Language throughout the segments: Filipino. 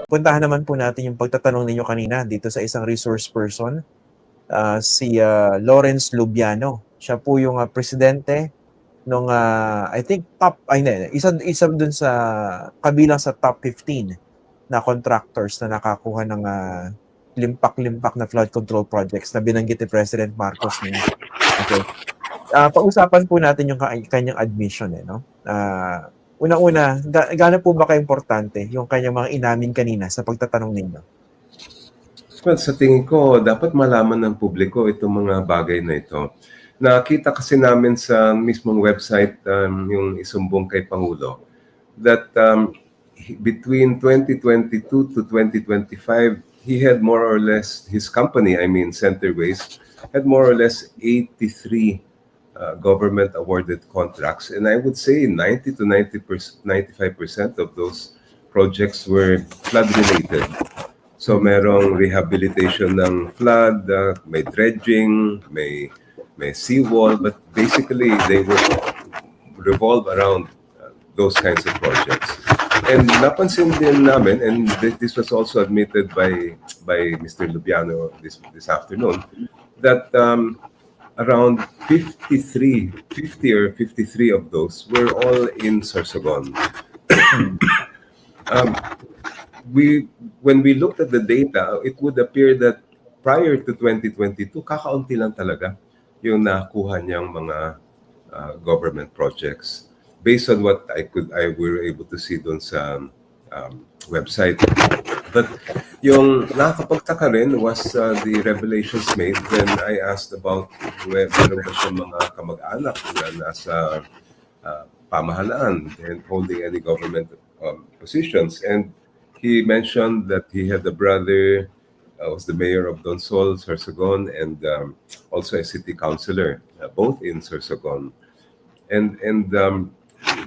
puntahan naman po natin yung pagtatanong ninyo kanina dito sa isang resource person, si Lawrence Lubiano. Siya po yung presidente nung I think isa dun sa kabilang sa top 15 na contractors na nakakuha ng limpak-limpak na flood control projects na binanggit ni President Marcos ngayon. Okay. Pag-usapan po natin yung kanyang admission no. Unang-una, gaano po ba ka-importante yung kanyang mga inamin kanina sa pagtatanong ninyo? Well, sa tingin ko, dapat malaman ng publiko itong mga bagay na ito. Nakita kasi namin sa mismong website yung isumbong kay Pangulo that between 2022 to 2025, he had more or less, his company, I mean Centerways, had more or less 83 government awarded contracts. And I would say 90 to 95% of those projects were flood related. So merong rehabilitation ng flood, may dredging, may seawall, but basically they would revolve around those kinds of projects. And napansin din namin, and this was also admitted by Mr. Lubiano this afternoon, that around 50 or 53 of those were all in Sorsogon. When we looked at the data, it would appear that prior to 2022, kakaunti lang talaga yung nakuha niyang mga government projects based on what I were able to see doon sa website. But yung nakakapagtaka rin was the revelations made when I asked about meron ba siya mga kamag-anak na nasa pamahalaan and holding any government positions. And he mentioned that he had a brother, was the mayor of Donsol, Sorsogon, and also a city councilor, both in Sorsogon. And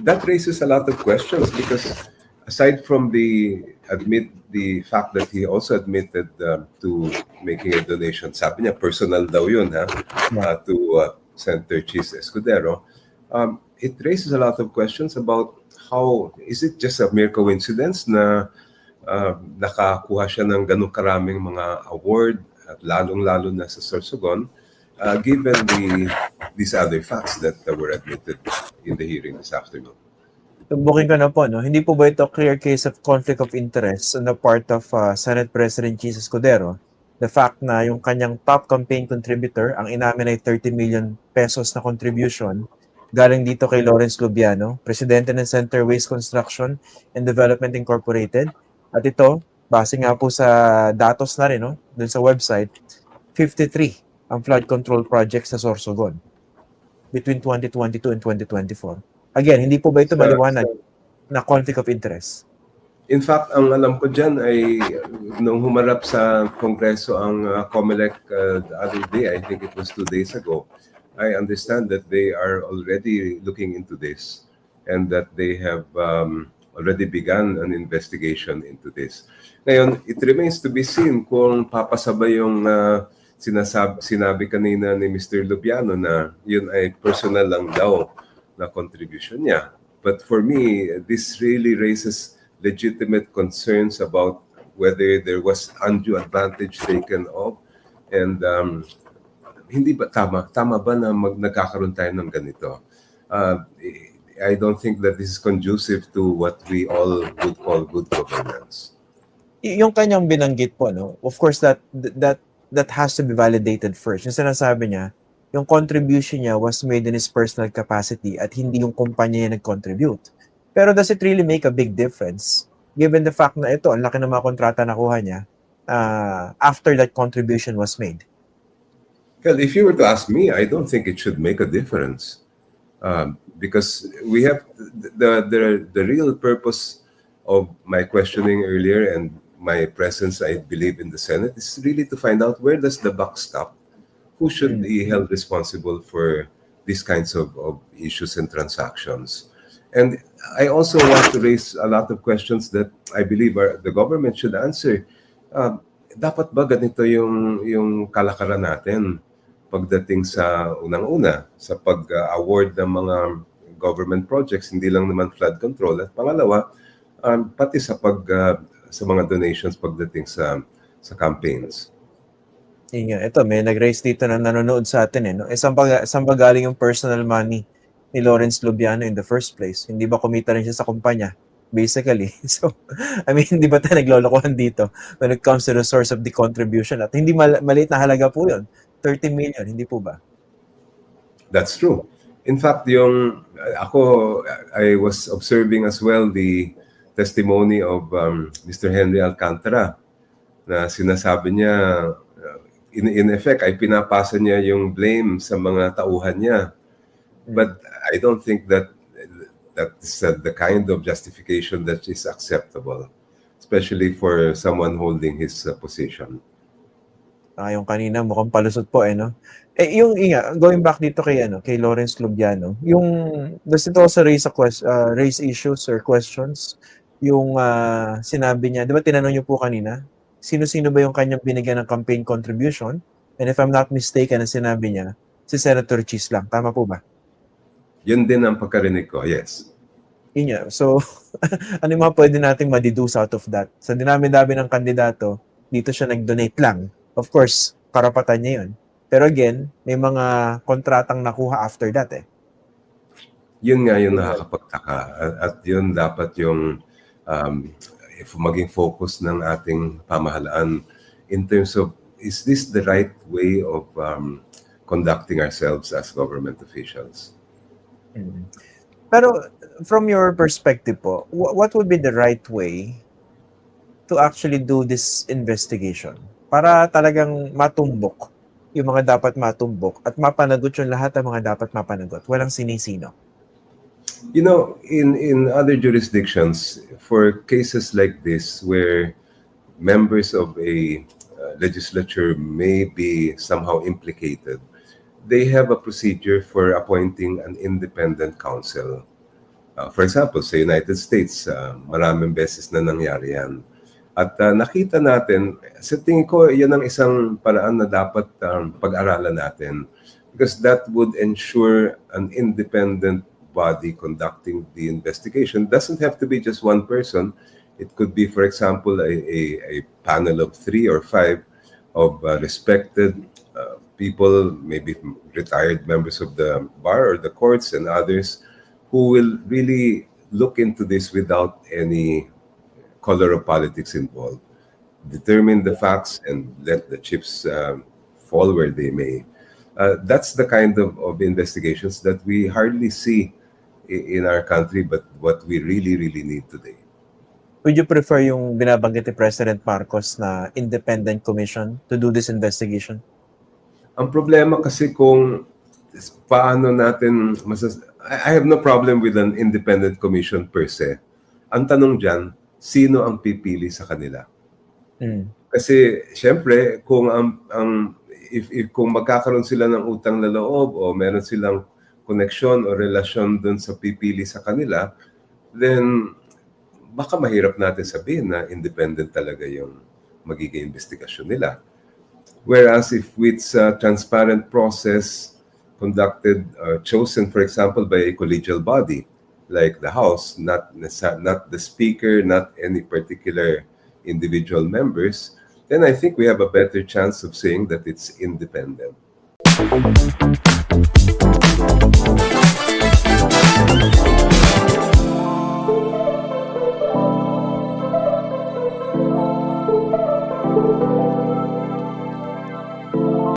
that raises a lot of questions because aside from the fact that he also admitted to making a donation, sabi niya personal daw yun to Senator Chis Escudero, it raises a lot of questions about how, is it just a mere coincidence na nakakuha siya ng ganun karaming mga award at lalong-lalo na sa Sorsogon, given these other facts that were admitted in the hearing this afternoon. Tumbukin ko na po, no? Hindi po ba ito clear case of conflict of interest on the part of Senate President Chis Escudero? The fact na yung kanyang top campaign contributor, ang inamin ay 30 million pesos na contribution, galing dito kay Lawrence Lubiano, presidente ng Centerways Construction and Development Incorporated. At ito, base nga po sa datos na rin, no? Dun sa website, 53 ang flood control projects sa Sorsogon between 2022 and 2024. Again, hindi po ba ito maliwanag na conflict of interest? In fact, ang alam ko dyan ay nung humarap sa Kongreso ang COMELEC the other day, I think it was 2 days ago, I understand that they are already looking into this and that they have already begun an investigation into this. Ngayon, it remains to be seen kung papasabay yung sinabi kanina ni Mr. Lubiano na yun ay personal lang daw na contribution niya. But for me, this really raises legitimate concerns about whether there was undue advantage taken of and hindi ba tama ba na nagkakaroon tayo ng ganito? I don't think that this is conducive to what we all would call good governance. Yung kanyang binanggit po, no? Of course, that has to be validated first. Yung sinasabi niya, yung contribution niya was made in his personal capacity at hindi yung kumpanya niya nag-contribute. Pero does it really make a big difference given the fact na ito, ang laki ng mga kontrata na nakuha niya after that contribution was made? Well, if you were to ask me, I don't think it should make a difference because we have the real purpose of my questioning earlier and my presence, I believe, in the Senate is really to find out where does the buck stop? Who should be held responsible for these kinds of issues and transactions? And I also want to raise a lot of questions that I believe the government should answer. Dapat ba ganito yung kalakaran natin pagdating sa unang-una, sa pag-award ng mga government projects, hindi lang naman flood control. At pangalawa, pati sa sa mga donations pagdating sa campaigns. Yun nga, ito, may nag-raise dito na nanonood sa atin no? Saan ba galing yung personal money ni Lawrence Lubiano in the first place? Hindi ba kumita rin siya sa kumpanya? Basically. So, I mean, hindi ba tayo naglolokohan dito when it comes to the source of the contribution? At hindi maliit na halaga po yun. 30 million, hindi po ba? That's true. In fact, I was observing as well the testimony of Mr. Henry Alcantara na sinasabi niya, in effect, ay pinapasa niya yung blame sa mga tauhan niya. But I don't think that's the kind of justification that is acceptable, especially for someone holding his position. Yung kanina mukhang palusot po no. Going back dito kay Lawrence Lubiano, does it also raise issues or questions? Yung sinabi niya, 'di ba tinanong niyo po kanina, sino-sino ba yung kanyang binigyan ng campaign contribution? And if I'm not mistaken, ang sinabi niya, si Senator Cheese lang. Tama po ba? Yun din ang pagkarinig ko, yes. Yun nga. So, ano yung mga pwede nating ma-deduce out of that? Sa dinami-dami ng kandidato, dito siya nag-donate lang. Of course, karapatan niya yun. Pero again, may mga kontratang nakuha after that Yun nga yung nakakapagtaka. At yun dapat yung if maging focus ng ating pamahalaan in terms of, is this the right way of conducting ourselves as government officials? Pero from your perspective po, what would be the right way to actually do this investigation? Para talagang matumbok yung mga dapat matumbok at mapanagot yung lahat ng mga dapat mapanagot. Walang sinisino. You know, in other jurisdictions, for cases like this where members of a legislature may be somehow implicated, they have a procedure for appointing an independent counsel. For example, sa United States, maraming beses na nangyari yan. At nakita natin, sa tingin ko, yan ang isang paraan na dapat pag-aralan natin, because that would ensure an independent body conducting the investigation. Doesn't have to be just one person. It could be, for example, a panel of 3 or 5 of respected people, maybe retired members of the bar or the courts and others, who will really look into this without any color of politics involved. Determine the facts and let the chips fall where they may. That's the kind of investigations that we hardly see in our country, but what we really, really need today. Would you prefer yung binabanggit ni President Marcos na independent commission to do this investigation? Ang problema kasi kung paano natin I have no problem with an independent commission per se. Ang tanong dyan, sino ang pipili sa kanila? Kasi syempre, kung kung magkakaroon sila ng utang na loob o meron silang connection o relasyon dun sa pipili sa kanila, then baka mahirap natin sabihin na independent talaga yung magiging investigasyon nila. Whereas if it's a transparent process conducted, chosen, for example, by a collegial body like the House, not the Speaker, not any particular individual members, then I think we have a better chance of saying that it's independent.